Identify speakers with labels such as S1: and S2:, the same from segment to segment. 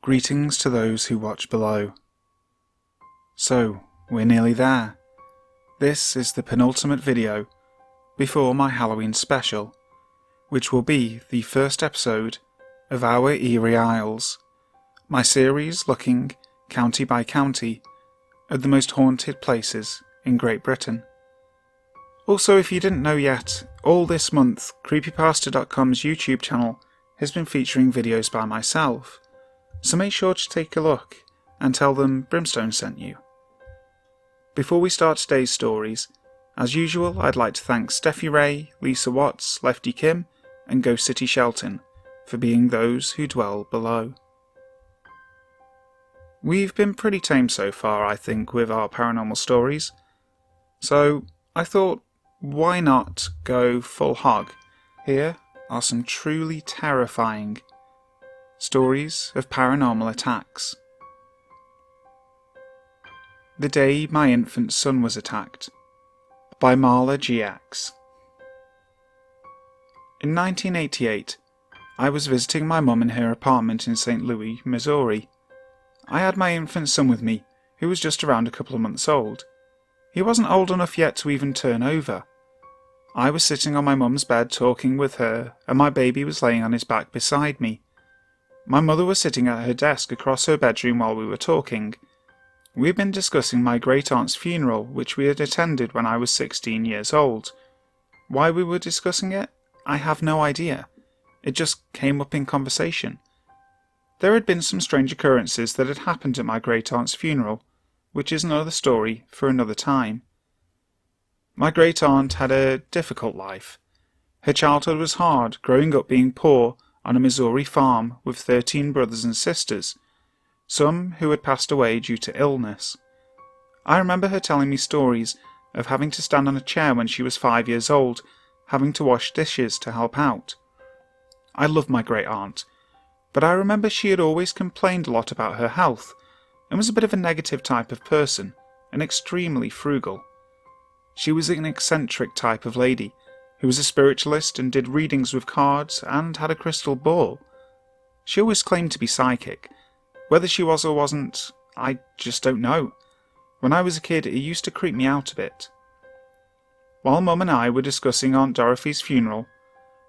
S1: Greetings to those who watch below. So, we're nearly there. This is the penultimate video before my Halloween special, which will be the first episode of Our Eerie Isles, my series looking, county by county, at the most haunted places in Great Britain. Also, if you didn't know yet, all this month Creepypasta.com's YouTube channel has been featuring videos by myself, so make sure to take a look and tell them Brimstone sent you. Before we start today's stories, as usual I'd like to thank Steffi Ray, Lisa Watts, Lefty Kim and Ghost City Shelton for being those who dwell below. We've been pretty tame so far, I think, with our paranormal stories, so I thought, why not go full hog? Here are some truly terrifying stories of paranormal attacks. The Day My Infant Son Was Attacked by marlagx. In 1988, I was visiting my mum in her apartment in St. Louis, Missouri. I had my infant son with me, who was just around a couple of months old. He wasn't old enough yet to even turn over. I was sitting on my mum's bed talking with her, and my baby was laying on his back beside me. My mother was sitting at her desk across her bedroom while we were talking. We had been discussing my great-aunt's funeral, which we had attended when I was 16 years old. Why we were discussing it? I have no idea. It just came up in conversation. There had been some strange occurrences that had happened at my great-aunt's funeral, which is another story for another time. My great-aunt had a difficult life. Her childhood was hard, growing up being poor on a Missouri farm with 13 brothers and sisters, some who had passed away due to illness. I remember her telling me stories of having to stand on a chair when she was 5 years old, having to wash dishes to help out. I loved my great-aunt, but I remember she had always complained a lot about her health, and was a bit of a negative type of person, and extremely frugal. She was an eccentric type of lady, who was a spiritualist and did readings with cards and had a crystal ball. She always claimed to be psychic. Whether she was or wasn't, I just don't know. When I was a kid, it used to creep me out a bit. While Mum and I were discussing Aunt Dorothy's funeral,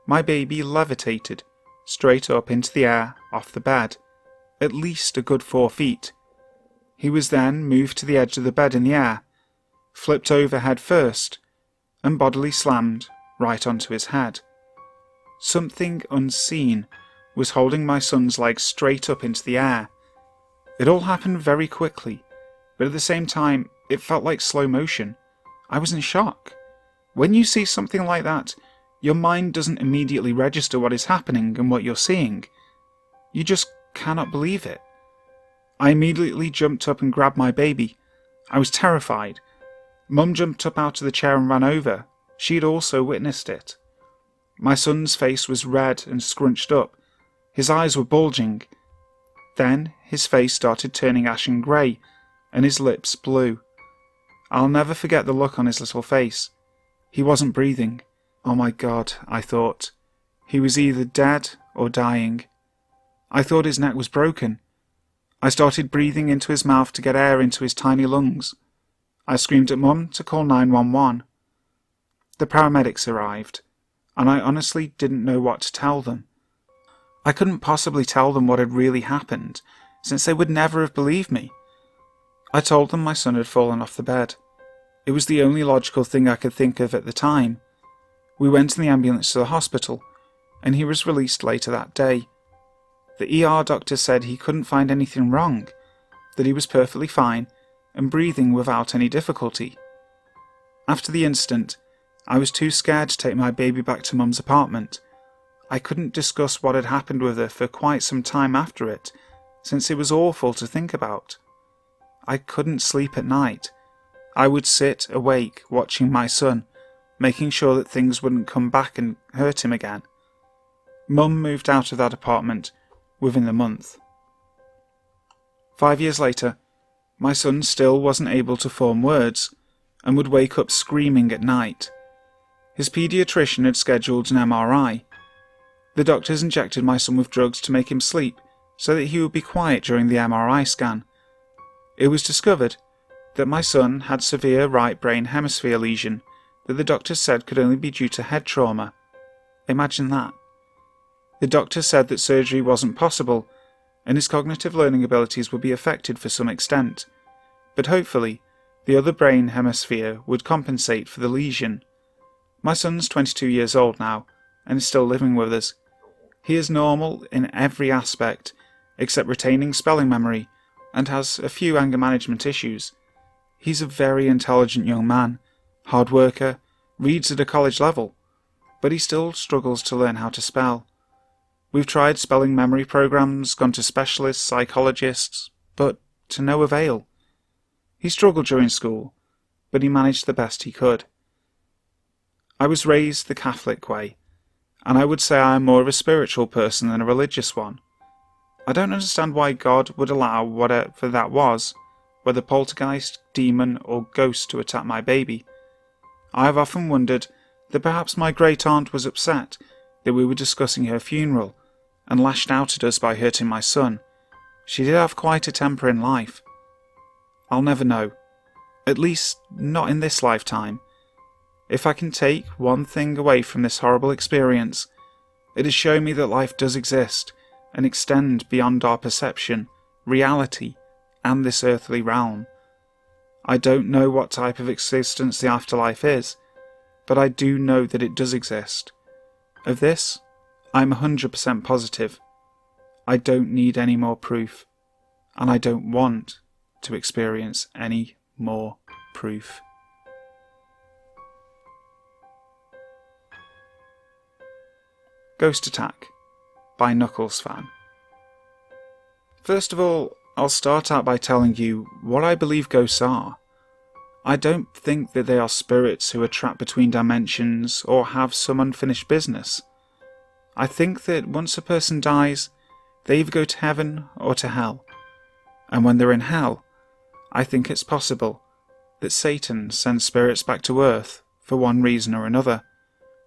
S1: my baby levitated straight up into the air off the bed, at least a good 4 feet. He was then moved to the edge of the bed in the air, flipped over head first, and bodily slammed right onto his head. Something unseen was holding my son's legs straight up into the air. It all happened very quickly, but at the same time it felt like slow motion. I was in shock. When you see something like that, your mind doesn't immediately register what is happening and what you're seeing. You just cannot believe it. I immediately jumped up and grabbed my baby. I was terrified. Mum jumped up out of the chair and ran over. She had also witnessed it. My son's face was red and scrunched up. His eyes were bulging. Then his face started turning ashen grey, and his lips blue. I'll never forget the look on his little face. He wasn't breathing. Oh my God, I thought. He was either dead or dying. I thought his neck was broken. I started breathing into his mouth to get air into his tiny lungs. I screamed at Mum to call 911. The paramedics arrived, and I honestly didn't know what to tell them. I couldn't possibly tell them what had really happened, since they would never have believed me. I told them my son had fallen off the bed. It was the only logical thing I could think of at the time. We went in the ambulance to the hospital, and he was released later that day. The ER doctor said he couldn't find anything wrong, that he was perfectly fine and breathing without any difficulty. After the incident, I was too scared to take my baby back to Mum's apartment. I couldn't discuss what had happened with her for quite some time after it, since it was awful to think about. I couldn't sleep at night. I would sit awake watching my son, making sure that things wouldn't come back and hurt him again. Mum moved out of that apartment within the month. 5 years later, my son still wasn't able to form words, and would wake up screaming at night. His paediatrician had scheduled an MRI. The doctors injected my son with drugs to make him sleep, so that he would be quiet during the MRI scan. It was discovered that my son had severe right brain hemisphere lesion that the doctor said could only be due to head trauma. Imagine that. The doctor said that surgery wasn't possible, and his cognitive learning abilities would be affected for some extent, but hopefully the other brain hemisphere would compensate for the lesion. My son's 22 years old now, and is still living with us. He is normal in every aspect, except retaining spelling memory, and has a few anger management issues. He's a very intelligent young man, hard worker, reads at a college level, but he still struggles to learn how to spell. We've tried spelling memory programs, gone to specialists, psychologists, but to no avail. He struggled during school, but he managed the best he could. I was raised the Catholic way, and I would say I am more of a spiritual person than a religious one. I don't understand why God would allow whatever that was, whether poltergeist, demon, or ghost, to attack my baby. I have often wondered that perhaps my great-aunt was upset that we were discussing her funeral, and lashed out at us by hurting my son. She did have quite a temper in life. I'll never know. At least, not in this lifetime. If I can take one thing away from this horrible experience, it has shown me that life does exist and extend beyond our perception, reality, and this earthly realm. I don't know what type of existence the afterlife is, but I do know that it does exist. Of this, I'm 100% positive. I don't need any more proof, and I don't want to experience any more proof. Ghost Attack by knucklesfan. First of all, I'll start out by telling you what I believe ghosts are. I don't think that they are spirits who are trapped between dimensions or have some unfinished business. I think that once a person dies, they either go to heaven or to hell. And when they're in hell, I think it's possible that Satan sends spirits back to earth for one reason or another,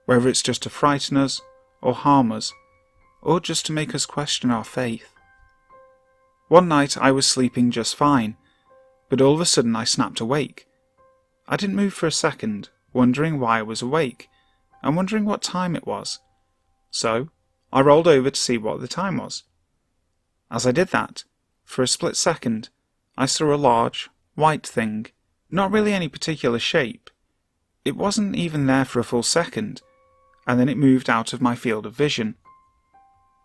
S1: whether it's just to frighten us or harm us, or just to make us question our faith. One night I was sleeping just fine, but all of a sudden I snapped awake. I didn't move for a second, wondering why I was awake, and wondering what time it was. So, I rolled over to see what the time was. As I did that, for a split second, I saw a large, white thing, not really any particular shape. It wasn't even there for a full second, and then it moved out of my field of vision.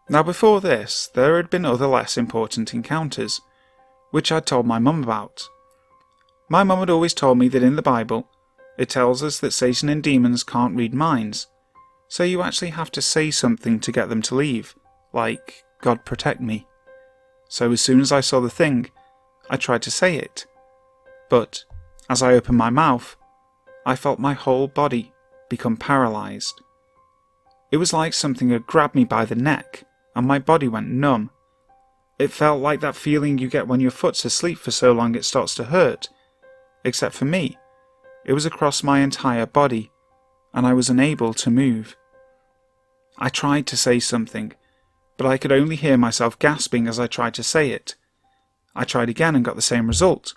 S1: Now before this, there had been other less important encounters, which I'd told my mum about. My mum had always told me that in the Bible, it tells us that Satan and demons can't read minds, so you actually have to say something to get them to leave, like, God protect me. So as soon as I saw the thing, I tried to say it. But, as I opened my mouth, I felt my whole body become paralysed. It was like something had grabbed me by the neck, and my body went numb. It felt like that feeling you get when your foot's asleep for so long it starts to hurt. Except for me, it was across my entire body, and I was unable to move. I tried to say something, but I could only hear myself gasping as I tried to say it. I tried again and got the same result,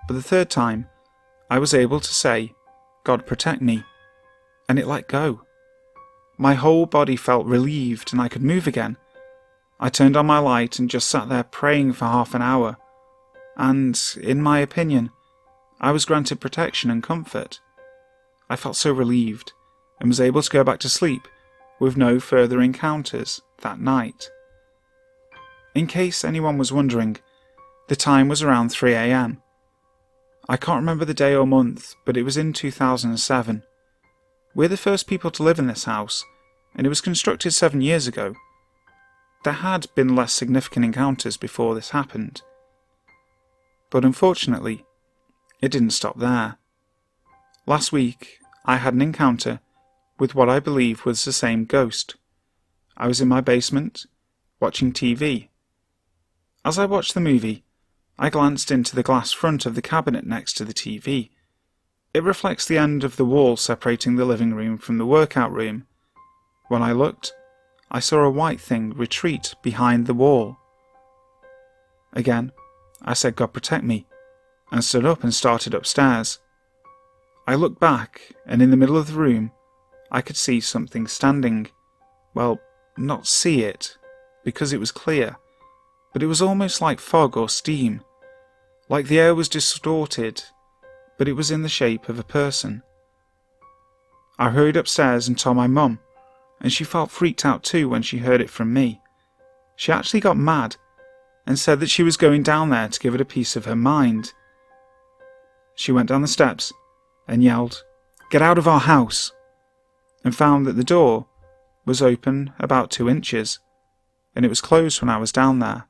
S1: but the third time, I was able to say, God protect me, and it let go. My whole body felt relieved and I could move again. I turned on my light and just sat there praying for half an hour, and, in my opinion, I was granted protection and comfort. I felt so relieved, and was able to go back to sleep with no further encounters that night. In case anyone was wondering, the time was around 3 a.m. I can't remember the day or month, but it was in 2007. We're the first people to live in this house, and it was constructed 7 years ago. There had been less significant encounters before this happened. But unfortunately, it didn't stop there. Last week, I had an encounter with what I believe was the same ghost. I was in my basement, watching TV. As I watched the movie, I glanced into the glass front of the cabinet next to the TV. It reflects the end of the wall separating the living room from the workout room. When I looked, I saw a white thing retreat behind the wall. Again, I said God protect me, and stood up and started upstairs. I looked back, and in the middle of the room, I could see something standing. Well, not see it, because it was clear, but it was almost like fog or steam, like the air was distorted, but it was in the shape of a person. I hurried upstairs and told my mum, and she felt freaked out too when she heard it from me. She actually got mad, and said that she was going down there to give it a piece of her mind. She went down the steps and yelled, "Get out of our house!" and found that the door was open about 2 inches, and it was closed when I was down there.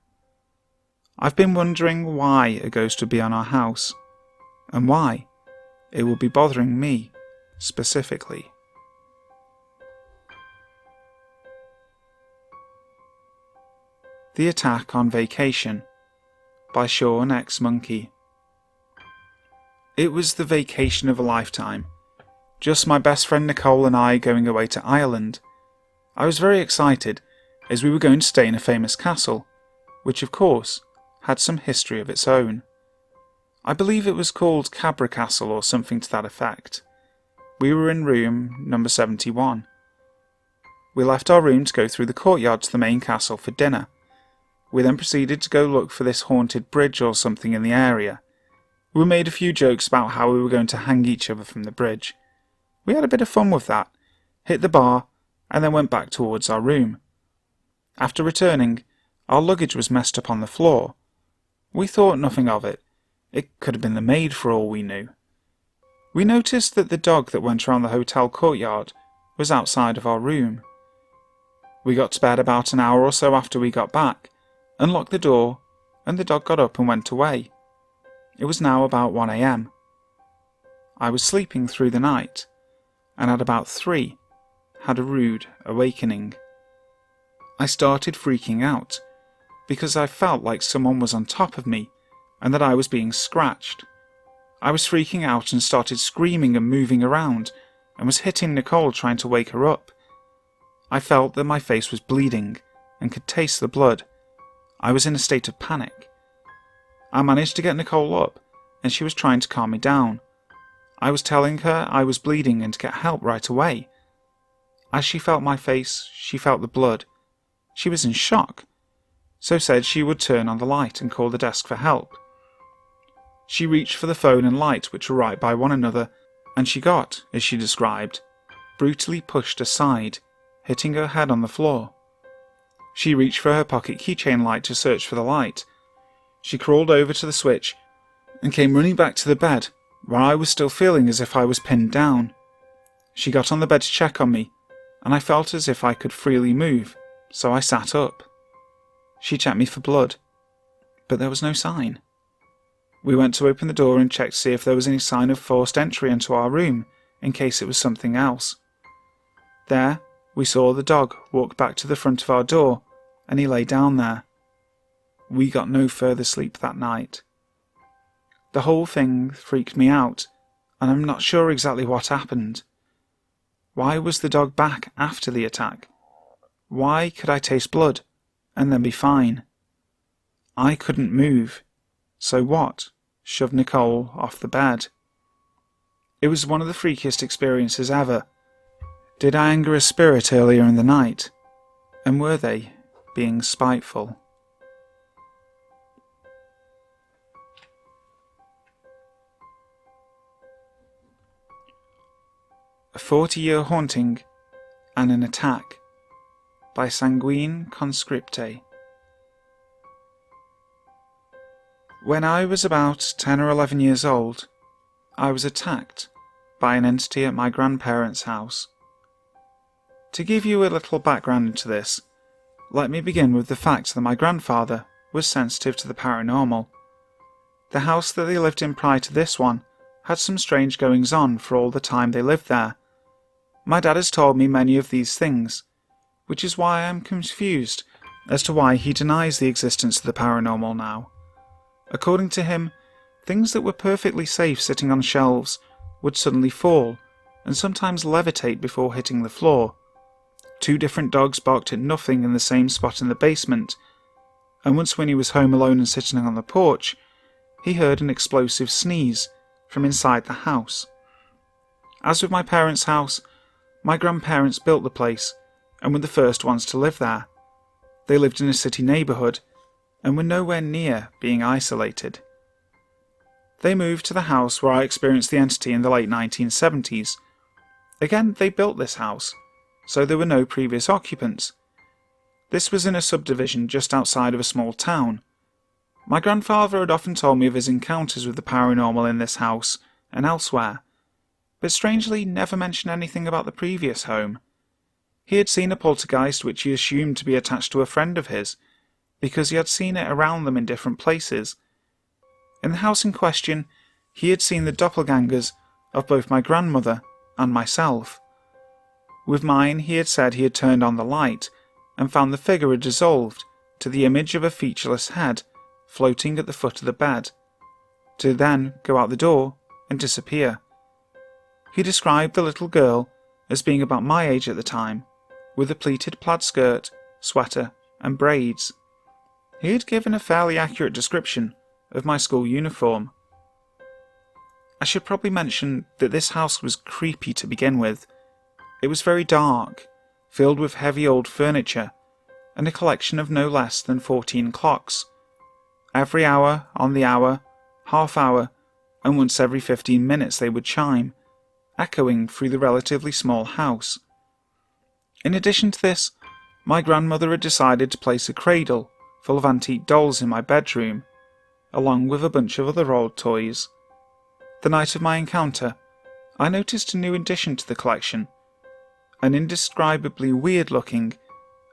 S1: I've been wondering why a ghost would be on our house, and why it would be bothering me specifically. The Attack on Vacation by SawnxMonkey. It was the vacation of a lifetime. Just my best friend Nicole and I going away to Ireland. I was very excited, as we were going to stay in a famous castle, which of course had some history of its own. I believe it was called Cabra Castle or something to that effect. We were in room number 71. We left our room to go through the courtyard to the main castle for dinner. We then proceeded to go look for this haunted bridge or something in the area. We made a few jokes about how we were going to hang each other from the bridge. We had a bit of fun with that, hit the bar, and then went back towards our room. After returning, our luggage was messed up on the floor. We thought nothing of it. It could have been the maid for all we knew. We noticed that the dog that went around the hotel courtyard was outside of our room. We got to bed about an hour or so after we got back, unlocked the door, and the dog got up and went away. It was now about 1 a.m. I was sleeping through the night, and at about 3, had a rude awakening. I started freaking out, because I felt like someone was on top of me, and that I was being scratched. I was freaking out and started screaming and moving around, and was hitting Nicole trying to wake her up. I felt that my face was bleeding, and could taste the blood. I was in a state of panic. I managed to get Nicole up, and she was trying to calm me down. I was telling her I was bleeding and to get help right away. As she felt my face, she felt the blood. She was in shock, so said she would turn on the light and call the desk for help. She reached for the phone and light, which were right by one another, and she got, as she described, brutally pushed aside, hitting her head on the floor. She reached for her pocket keychain light to search for the light. She crawled over to the switch and came running back to the bed, where I was still feeling as if I was pinned down. She got on the bed to check on me, and I felt as if I could freely move, so I sat up. She checked me for blood, but there was no sign. We went to open the door and checked to see if there was any sign of forced entry into our room, in case it was something else. There, we saw the dog walk back to the front of our door, and he lay down there. We got no further sleep that night. The whole thing freaked me out, and I'm not sure exactly what happened. Why was the dog back after the attack? Why could I taste blood, and then be fine? I couldn't move, so what shoved Nicole off the bed? It was one of the freakiest experiences ever. Did I anger a spirit earlier in the night? And were they being spiteful? A 40-Year Haunting and an Attack by SanguineConscripte. When I was about 10 or 11 years old, I was attacked by an entity at my grandparents' house. To give you a little background into this, let me begin with the fact that my grandfather was sensitive to the paranormal. The house that they lived in prior to this one had some strange goings-on for all the time they lived there. My dad has told me many of these things, which is why I am confused as to why he denies the existence of the paranormal now. According to him, things that were perfectly safe sitting on shelves would suddenly fall, and sometimes levitate before hitting the floor. 2 different dogs barked at nothing in the same spot in the basement, and once when he was home alone and sitting on the porch, he heard an explosive sneeze from inside the house. As with my parents' house, my grandparents built the place and were the first ones to live there. They lived in a city neighbourhood and were nowhere near being isolated. They moved to the house where I experienced the entity in the late 1970s. Again, they built this house, so there were no previous occupants. This was in a subdivision just outside of a small town. My grandfather had often told me of his encounters with the paranormal in this house and elsewhere, but strangely never mentioned anything about the previous home. He had seen a poltergeist which he assumed to be attached to a friend of his, because he had seen it around them in different places. In the house in question, he had seen the doppelgangers of both my grandmother and myself. With mine, he had said he had turned on the light and found the figure had dissolved to the image of a featureless head floating at the foot of the bed, to then go out the door and disappear. He described the little girl as being about my age at the time, with a pleated plaid skirt, sweater, and braids. He had given a fairly accurate description of my school uniform. I should probably mention that this house was creepy to begin with. It was very dark, filled with heavy old furniture, and a collection of no less than 14 clocks. Every hour, on the hour, half hour, and once every 15 minutes they would chime, echoing through the relatively small house. In addition to this, my grandmother had decided to place a cradle full of antique dolls in my bedroom, along with a bunch of other old toys. The night of my encounter, I noticed a new addition to the collection, an indescribably weird-looking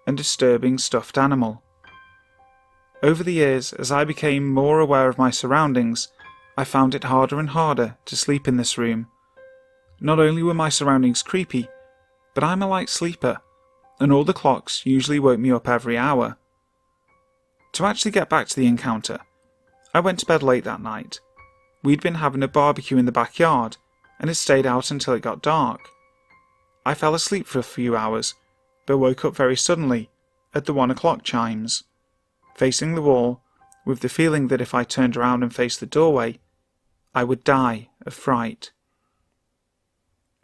S1: and disturbing stuffed animal. Over the years, as I became more aware of my surroundings, I found it harder and harder to sleep in this room. Not only were my surroundings creepy, but I'm a light sleeper, and all the clocks usually woke me up every hour. To actually get back to the encounter, I went to bed late that night. We'd been having a barbecue in the backyard, and had stayed out until it got dark. I fell asleep for a few hours, but woke up very suddenly at the 1 o'clock chimes, facing the wall, with the feeling that if I turned around and faced the doorway, I would die of fright.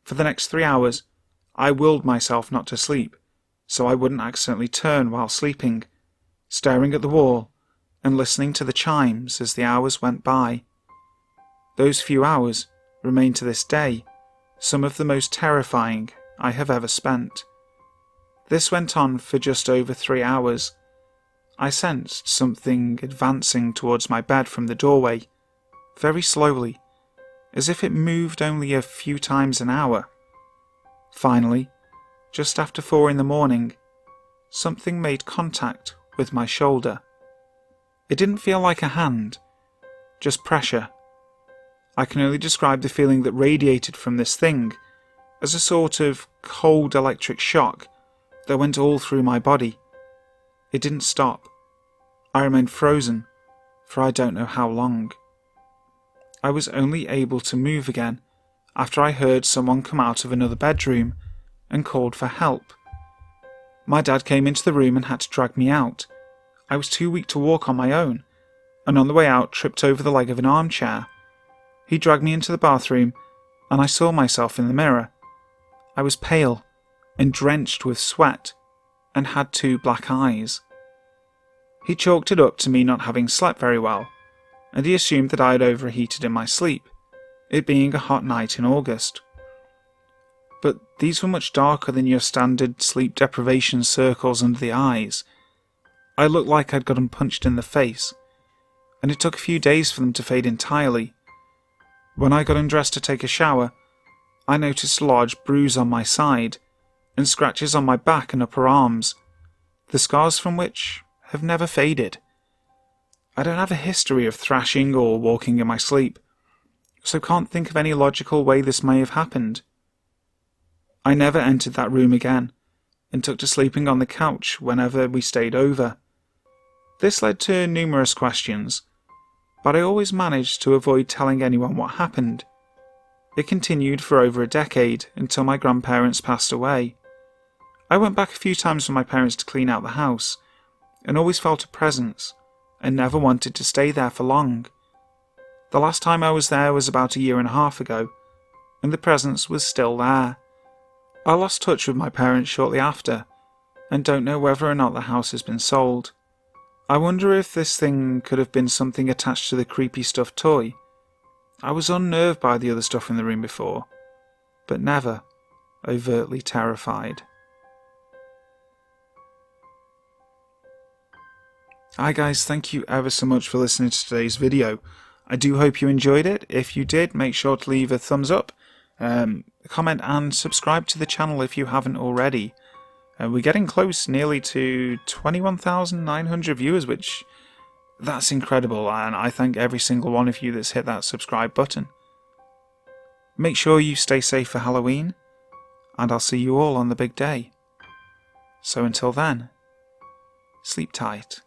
S1: For the next 3 hours, I willed myself not to sleep, so I wouldn't accidentally turn while sleeping, staring at the wall and listening to the chimes as the hours went by. Those few hours remain to this day some of the most terrifying I have ever spent. This went on for just over 3 hours. I sensed something advancing towards my bed from the doorway, very slowly, as if it moved only a few times an hour. Finally, just after 4 in the morning, something made contact with my shoulder. It didn't feel like a hand, just pressure. I can only describe the feeling that radiated from this thing as a sort of cold electric shock that went all through my body. It didn't stop. I remained frozen for I don't know how long. I was only able to move again after I heard someone come out of another bedroom and called for help. My dad came into the room and had to drag me out. I was too weak to walk on my own, and on the way out tripped over the leg of an armchair. He dragged me into the bathroom, and I saw myself in the mirror. I was pale and drenched with sweat, and had 2 black eyes. He chalked it up to me not having slept very well, and he assumed that I had overheated in my sleep, it being a hot night in August. But these were much darker than your standard sleep deprivation circles under the eyes. I looked like I'd gotten punched in the face, and it took a few days for them to fade entirely. When I got undressed to take a shower, I noticed a large bruise on my side, and scratches on my back and upper arms, the scars from which have never faded. I don't have a history of thrashing or walking in my sleep, so can't think of any logical way this may have happened. I never entered that room again, and took to sleeping on the couch whenever we stayed over. This led to numerous questions, but I always managed to avoid telling anyone what happened. It continued for over a decade until my grandparents passed away. I went back a few times with my parents to clean out the house, and always felt a presence, and never wanted to stay there for long. The last time I was there was about 1.5 years ago, and the presence was still there. I lost touch with my parents shortly after, and don't know whether or not the house has been sold. I wonder if this thing could have been something attached to the creepy stuffed toy. I was unnerved by the other stuff in the room before, but never overtly terrified. Hi guys, thank you ever so much for listening to today's video. I do hope you enjoyed it. If you did, make sure to leave a thumbs up, comment and subscribe to the channel if you haven't already. We're getting close nearly to 21,900 viewers, which that's incredible, and I thank every single one of you that's hit that subscribe button. Make sure you stay safe for Halloween, and I'll see you all on the big day. So until then, sleep tight.